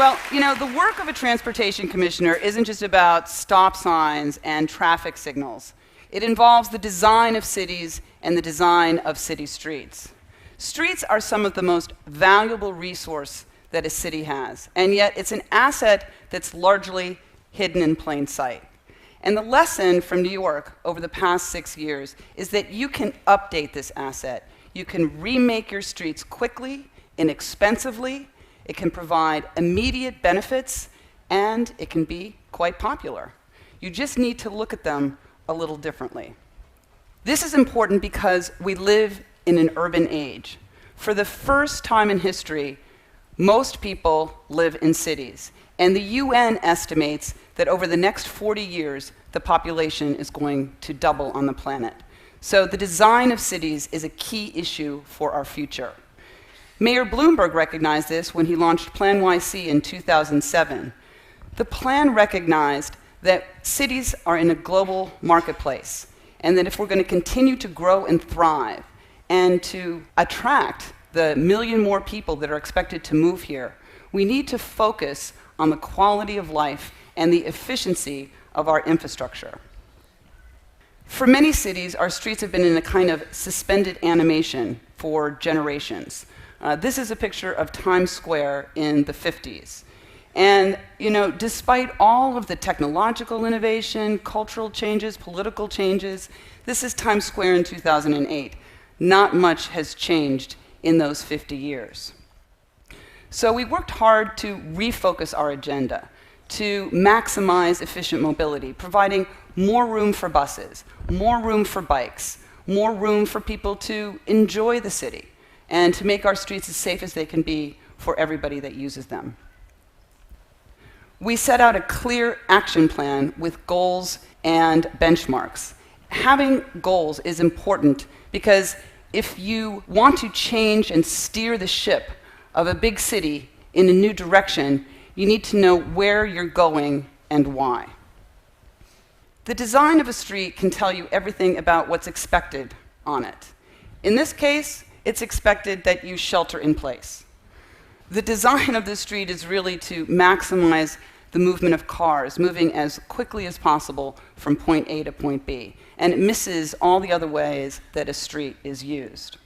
Well, the work of a transportation commissioner isn't just about stop signs and traffic signals. It involves the design of cities and the design of city streets. Streets are some of the most valuable resource that a city has, and yet it's an asset that's largely hidden in plain sight. And the lesson from New York over the past 6 years is that you can update this asset. You can remake your streets quickly, inexpensively. It can provide immediate benefits, and it can be quite popular. You just need to look at them a little differently. This is important because we live in an urban age. For the first time in history, most people live in cities, and the UN estimates that over the next 40 years, the population is going to double on the planet. So the design of cities is a key issue for our future. Mayor Bloomberg recognized this when he launched Plan YC in 2007. The plan recognized that cities are in a global marketplace, and that if we're going to continue to grow and thrive and to attract the million more people that are expected to move here, we need to focus on the quality of life and the efficiency of our infrastructure. For many cities, our streets have been in a kind of suspended animation for generations. This is a picture of Times Square in the 50s. And, despite all of the technological innovation, cultural changes, political changes, this is Times Square in 2008. Not much has changed in those 50 years. So we worked hard to refocus our agenda, to maximize efficient mobility, providing more room for buses, more room for bikes, more room for people to enjoy the city, and to make our streets as safe as they can be for everybody that uses them. We set out a clear action plan with goals and benchmarks. Having goals is important because if you want to change and steer the ship of a big city in a new direction, you need to know where you're going and why. The design of a street can tell you everything about what's expected on it. In this case, it's expected that you shelter in place. The design of the street is really to maximize the movement of cars, moving as quickly as possible from point A to point B, and it misses all the other ways that a street is used.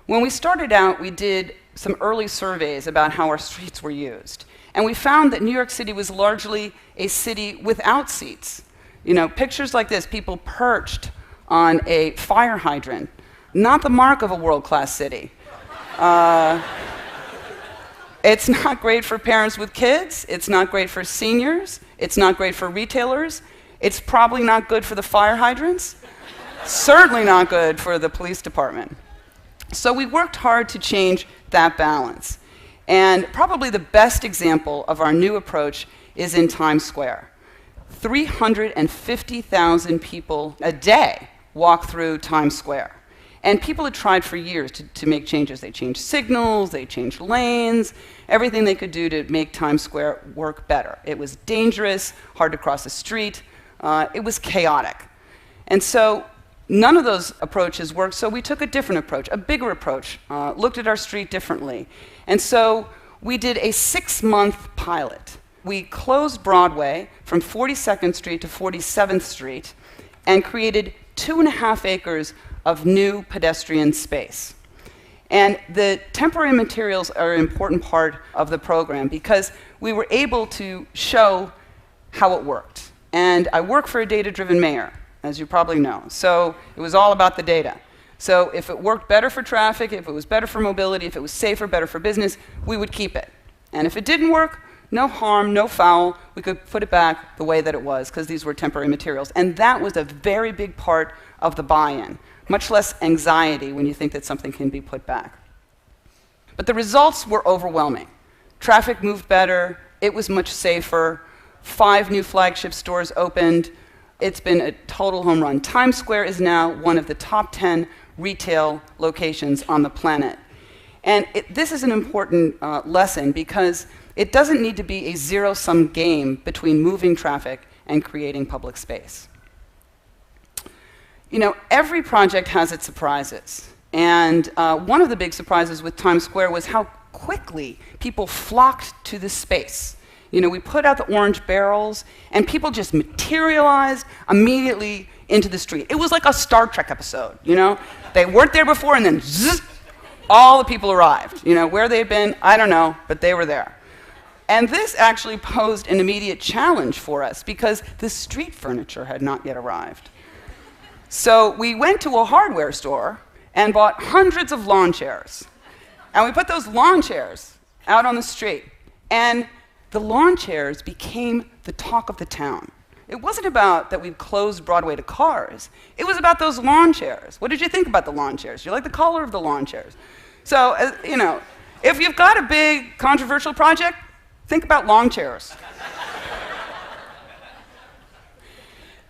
When we started out, we did some early surveys about how our streets were used, and we found that New York City was largely a city without seats. Pictures like this, people perched on a fire hydrant, not the mark of a world-class city. It's not great for parents with kids. It's not great for seniors. It's not great for retailers. It's probably not good for the fire hydrants. Certainly not good for the police department. So we worked hard to change that balance. And probably the best example of our new approach is in Times Square. 350,000 people a day walk through Times Square. And people had tried for years to make changes. They changed signals, they changed lanes, everything they could do to make Times Square work better. It was dangerous, hard to cross the street, it was chaotic. And so none of those approaches worked, so we took a different approach, a bigger approach, looked at our street differently. And so we did a 6-month pilot. We closed Broadway from 42nd Street to 47th Street and created 2.5 acres of new pedestrian space. And the temporary materials are an important part of the program because we were able to show how it worked. And I work for a data-driven mayor, as you probably know. So it was all about the data. So if it worked better for traffic, if it was better for mobility, if it was safer, better for business, we would keep it. And if it didn't work, no harm, no foul, we could put it back the way that it was because these were temporary materials. And that was a very big part of the buy-in. Much less anxiety when you think that something can be put back. But the results were overwhelming. Traffic moved better, it was much safer, 5 new flagship stores opened. It's been a total home run. Times Square is now one of the top 10 retail locations on the planet. And this is an important lesson because it doesn't need to be a zero-sum game between moving traffic and creating public space. Every project has its surprises. And one of the big surprises with Times Square was how quickly people flocked to this space. You know, we put out the orange barrels, and people just materialized immediately into the street. It was like a Star Trek episode, you know? They weren't there before, and then zzz, all the people arrived. You know, where they'd been, I don't know, but they were there. And this actually posed an immediate challenge for us because the street furniture had not yet arrived. So we went to a hardware store and bought hundreds of lawn chairs. And we put those lawn chairs out on the street. And the lawn chairs became the talk of the town. It wasn't about that we'd closed Broadway to cars. It was about those lawn chairs. What did you think about the lawn chairs? You like the color of the lawn chairs? So, you know, if you've got a big controversial project, think about lawn chairs.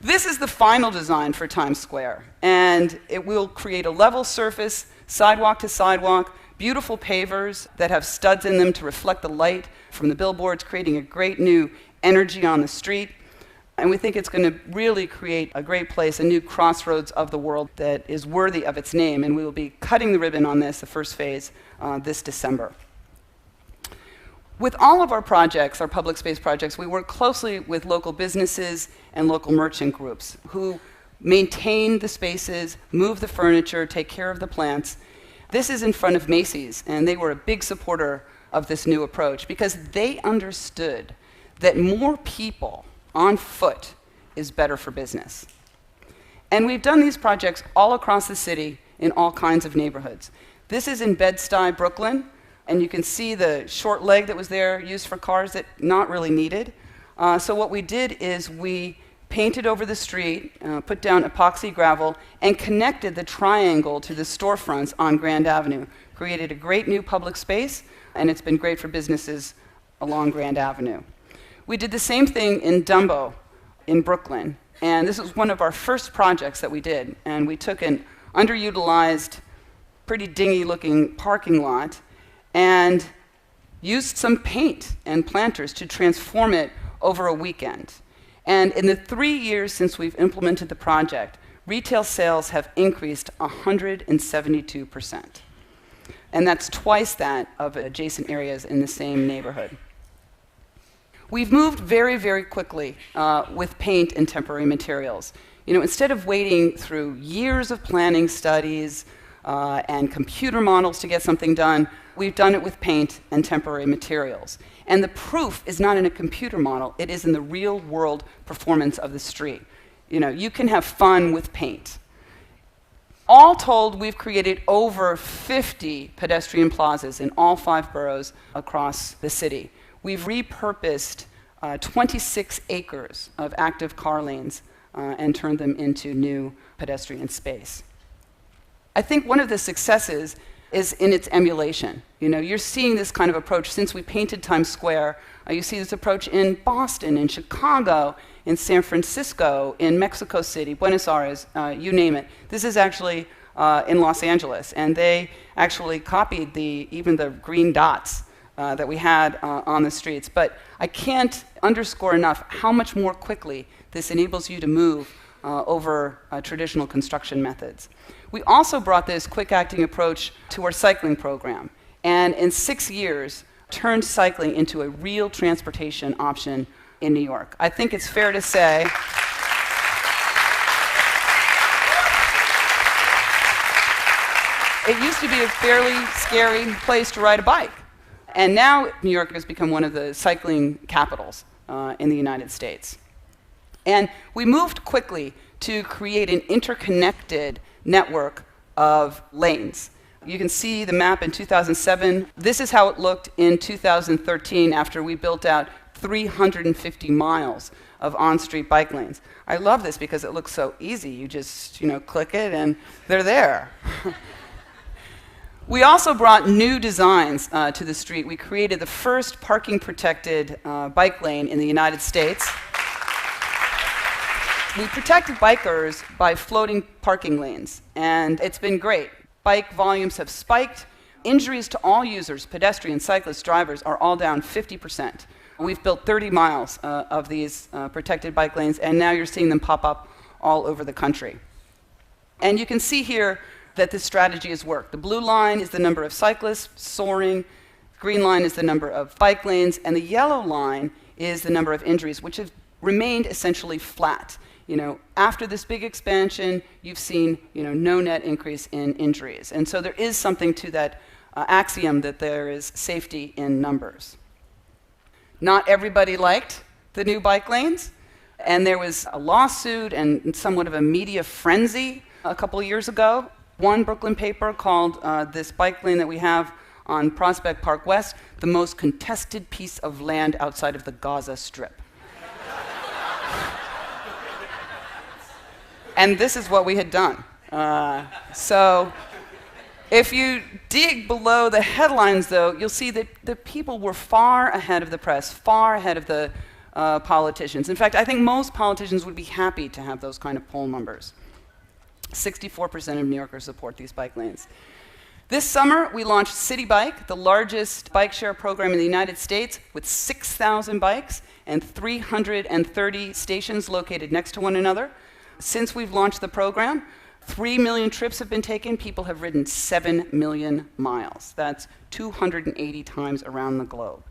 This is the final design for Times Square, and it will create a level surface, sidewalk to sidewalk, beautiful pavers that have studs in them to reflect the light from the billboards, creating a great new energy on the street. And we think it's going to really create a great place, a new crossroads of the world that is worthy of its name. And we will be cutting the ribbon on this, the first phase, this December. With all of our projects, our public space projects, we work closely with local businesses and local merchant groups who maintain the spaces, move the furniture, take care of the plants. This is in front of Macy's, and they were a big supporter of this new approach because they understood that more people on foot is better for business. And we've done these projects all across the city in all kinds of neighborhoods. This is in Bed-Stuy, Brooklyn, and you can see the short leg that was there used for cars that not really needed. So what we did is we painted over the street, put down epoxy gravel, and connected the triangle to the storefronts on Grand Avenue. Created a great new public space, and it's been great for businesses along Grand Avenue. We did the same thing in Dumbo in Brooklyn, and this was one of our first projects that we did. And we took an underutilized, pretty dingy-looking parking lot and used some paint and planters to transform it over a weekend. And in the 3 years since we've implemented the project, retail sales have increased 172%. And that's twice that of adjacent areas in the same neighborhood. We've moved very, very quickly with paint and temporary materials. You know, instead of waiting through years of planning studies and computer models to get something done, we've done it with paint and temporary materials. And the proof is not in a computer model, it is in the real world performance of the street. You know, you can have fun with paint. All told, we've created over 50 pedestrian plazas in all 5 boroughs across the city. We've repurposed 26 acres of active car lanes and turned them into new pedestrian space. I think one of the successes is in its emulation. You know, you're seeing this kind of approach since we painted Times Square. You see this approach in Boston, in Chicago, in San Francisco, in Mexico City, Buenos Aires, you name it. This is actually in Los Angeles, and they actually copied even the green dots that we had on the streets. But I can't underscore enough how much more quickly this enables you to move over traditional construction methods. We also brought this quick-acting approach to our cycling program, and in 6 years, turned cycling into a real transportation option in New York. I think it's fair to say it used to be a fairly scary place to ride a bike, and now New York has become one of the cycling capitals in the United States. And we moved quickly to create an interconnected network of lanes. You can see the map in 2007. This is how it looked in 2013 after we built out 350 miles of on-street bike lanes. I love this because it looks so easy. You just, click it and they're there. We also brought new designs to the street. We created the first parking-protected bike lane in the United States. We protected bikers by floating parking lanes, and it's been great. Bike volumes have spiked. Injuries to all users, pedestrians, cyclists, drivers, are all down 50%. We've built 30 miles of these protected bike lanes, and now you're seeing them pop up all over the country. And you can see here that this strategy has worked. The blue line is the number of cyclists soaring Green line is the number of bike lanes, and the yellow line is the number of injuries, which have remained essentially flat. After this big expansion, you've seen, no net increase in injuries. And so there is something to that axiom that there is safety in numbers. Not everybody liked the new bike lanes, and there was a lawsuit and somewhat of a media frenzy a couple of years ago. One Brooklyn paper called this bike lane that we have on Prospect Park West the most contested piece of land outside of the Gaza Strip. And this is what we had done. So if you dig below the headlines, though, you'll see that the people were far ahead of the press, far ahead of the politicians. In fact, I think most politicians would be happy to have those kind of poll numbers. 64% of New Yorkers support these bike lanes. This summer, we launched City Bike, the largest bike share program in the United States, with 6,000 bikes and 330 stations located next to one another. Since we've launched the program, 3 million trips have been taken. People have ridden 7 million miles. That's 280 times around the globe.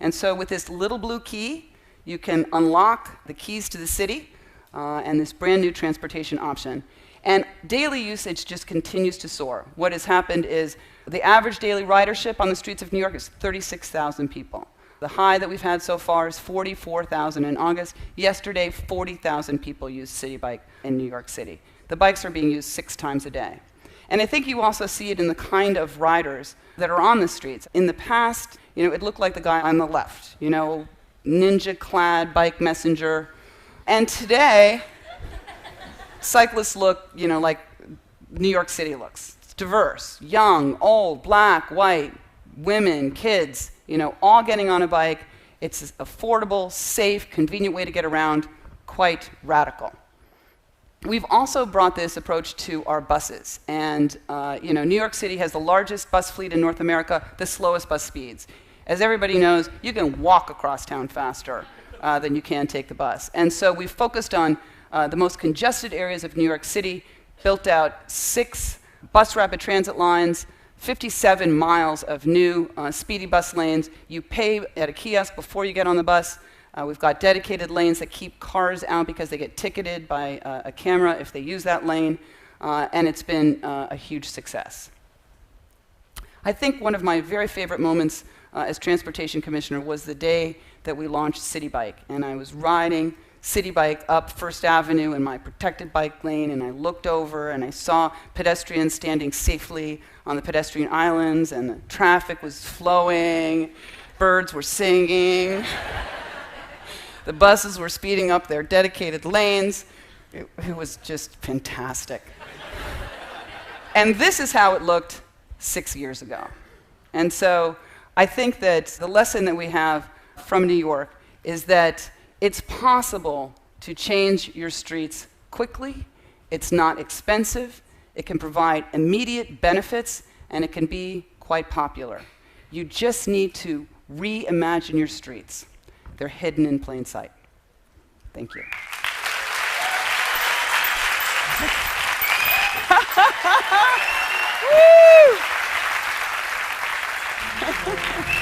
And so with this little blue key, you can unlock the keys to the city and this brand new transportation option. And daily usage just continues to soar. What has happened is the average daily ridership on the streets of New York is 36,000 people. The high that we've had so far is 44,000 in August. Yesterday, 40,000 people used City Bike in New York City. The bikes are being used 6 times a day. And I think you also see it in the kind of riders that are on the streets. In the past, it looked like the guy on the left, ninja-clad bike messenger. And today, cyclists look, like New York City looks. It's diverse, young, old, black, white, women, kids, all getting on a bike. It's an affordable, safe, convenient way to get around, quite radical. We've also brought this approach to our buses. And New York City has the largest bus fleet in North America, the slowest bus speeds. As everybody knows, you can walk across town faster than you can take the bus. And so we've focused on the most congested areas of New York City, built out 6 bus rapid transit lines, 57 miles of new speedy bus lanes. You pay at a kiosk before you get on the bus. We've got dedicated lanes that keep cars out because they get ticketed by a camera if they use that lane, and it's been a huge success. I think one of my very favorite moments as Transportation Commissioner was the day that we launched City Bike, and I was riding City Bike up First Avenue in my protected bike lane, and I looked over and I saw pedestrians standing safely on the pedestrian islands, and the traffic was flowing, birds were singing, the buses were speeding up their dedicated lanes. It was just fantastic. And this is how it looked 6 years ago. And so I think that the lesson that we have from New York is that it's possible to change your streets quickly. It's not expensive. It can provide immediate benefits, and it can be quite popular. You just need to reimagine your streets. They're hidden in plain sight. Thank you. Woo!